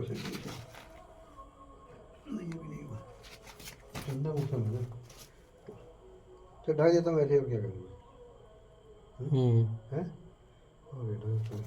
कुछ नहीं नहीं भी नहीं हुआ ठंडा मौसम है ना तो ढाई देता मैं और क्या करूँगा हैं हो गया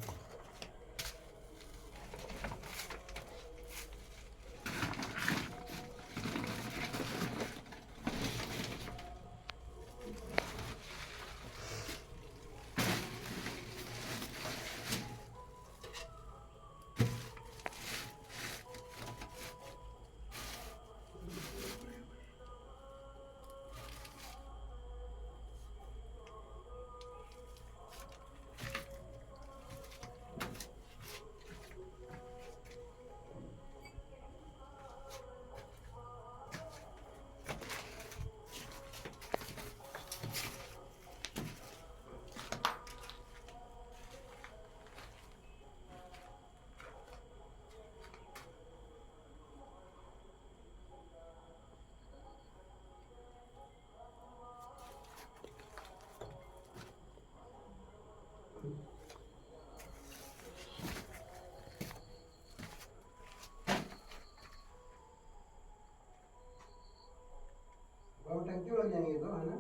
टंकी लग जाएंगे तो है ना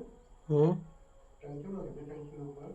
टंकी लग टंकी ऊपर